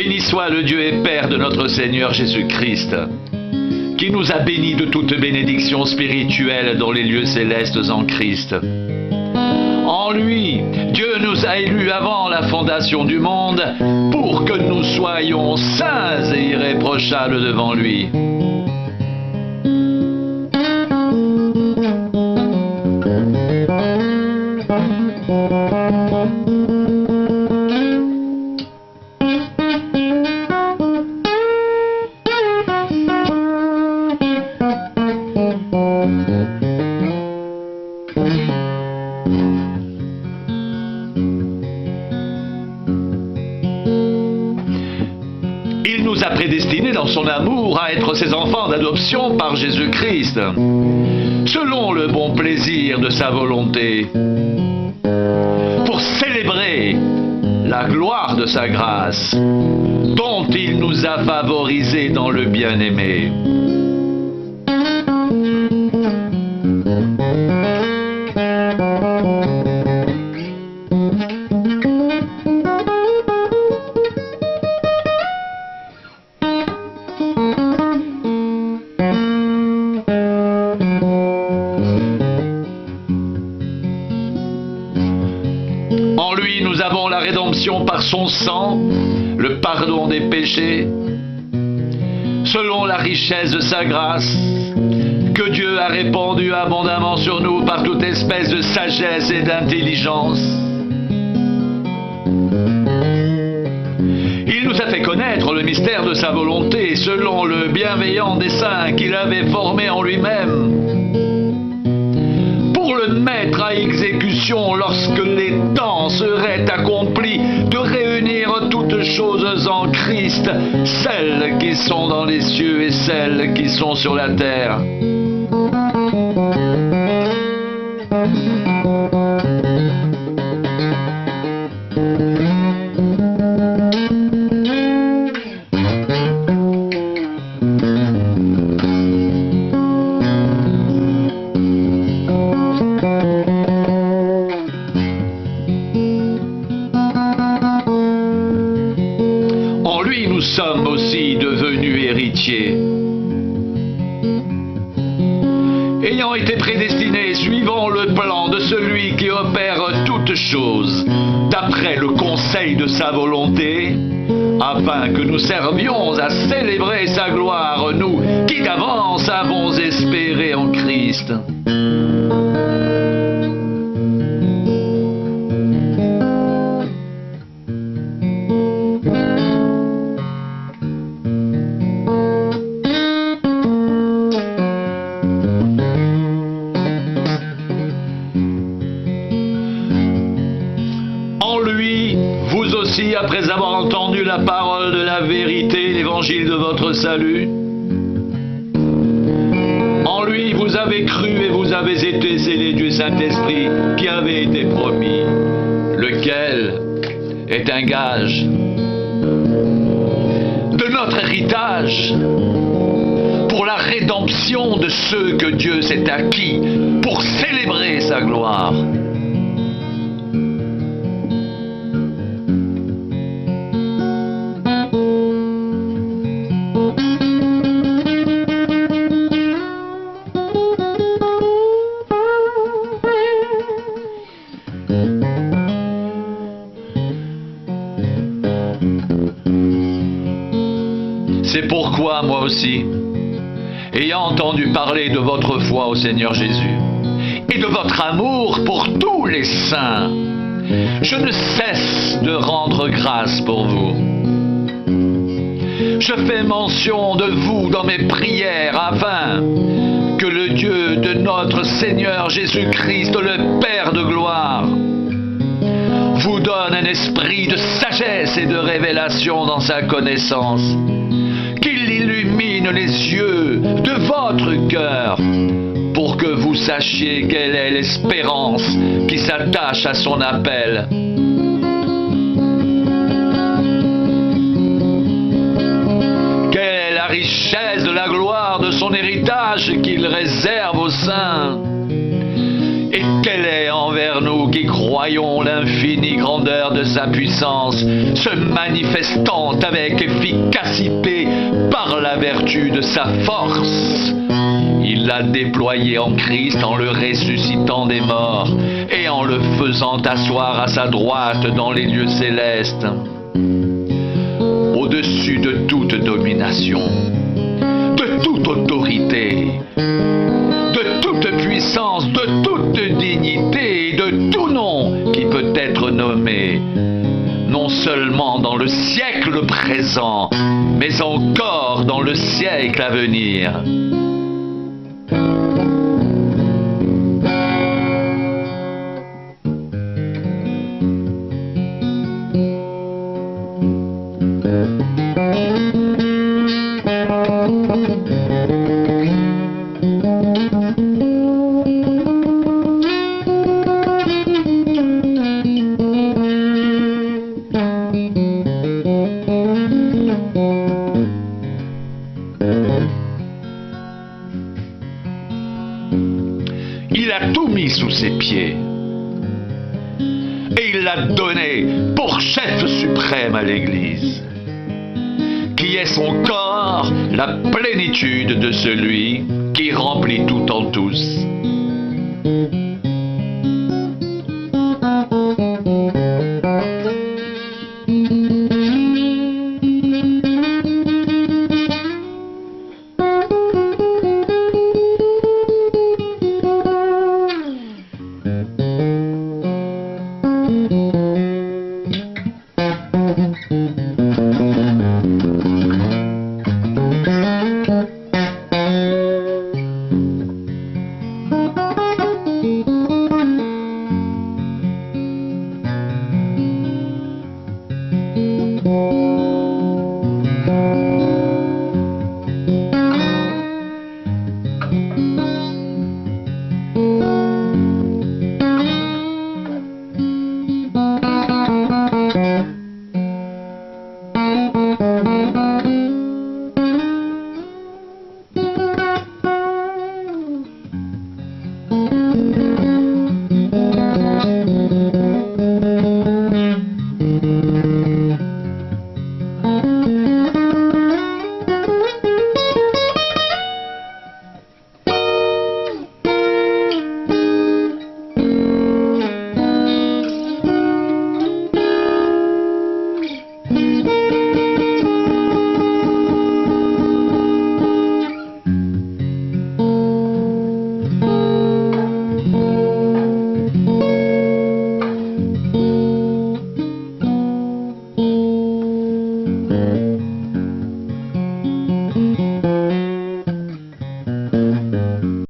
Béni soit le Dieu et Père de notre Seigneur Jésus-Christ, qui nous a bénis de toute bénédiction spirituelle dans les lieux célestes en Christ. En lui, Dieu nous a élus avant la fondation du monde pour que nous soyons saints et irréprochables devant lui. Il nous a prédestinés dans son amour à être ses enfants d'adoption par Jésus-Christ, selon le bon plaisir de sa volonté, pour célébrer la gloire de sa grâce, dont il nous a favorisés dans le bien-aimé. En lui, nous avons la rédemption par son sang, le pardon des péchés, selon la richesse de sa grâce, que Dieu a répandue abondamment sur nous par toute espèce de sagesse et d'intelligence. Il nous a fait connaître le mystère de sa volonté, selon le bienveillant dessein qu'il avait formé en lui-même, pour le mettre à exécution lorsque les temps seraient accomplis, de réunir toutes choses en Christ, celles qui sont dans les cieux et celles qui sont sur la terre. Nous sommes aussi devenus héritiers, ayant été prédestinés suivant le plan de celui qui opère toutes choses, d'après le conseil de sa volonté, afin que nous servions à célébrer sa gloire, nous qui d'avance avons espéré en Christ. Vous aussi, après avoir entendu la parole de la vérité, l'évangile de votre salut, en lui vous avez cru et vous avez été scellés du Saint-Esprit qui avait été promis, lequel est un gage de notre héritage pour la rédemption de ceux que Dieu s'est acquis pour célébrer sa gloire. C'est pourquoi moi aussi, ayant entendu parler de votre foi au Seigneur Jésus et de votre amour pour tous les saints, je ne cesse de rendre grâce pour vous. Je fais mention de vous dans mes prières afin que le Dieu de notre Seigneur Jésus-Christ, le Père de gloire, vous donne un esprit de sagesse et de révélation dans sa connaissance, qu'il illumine les yeux de votre cœur pour que vous sachiez quelle est l'espérance qui s'attache à son appel. Quelle est la richesse de la gloire de son héritage qu'il réserve aux saints, et quelle est envers nous qui croyons l'infinie grandeur de sa puissance, se manifestant avec efficacité par la vertu de sa force. Il l'a déployé en Christ en le ressuscitant des morts et en le faisant asseoir à sa droite dans les lieux célestes, au-dessus de toute domination, de toute autorité, de toute puissance, de toute dignité et de tout nom qui peut être nommé, non seulement dans le siècle présent, mais encore dans le siècle à venir. Il a tout mis sous ses pieds et il l'a donné pour chef suprême à l'Église, qui est son corps, la plénitude de celui qui remplit tout en tous.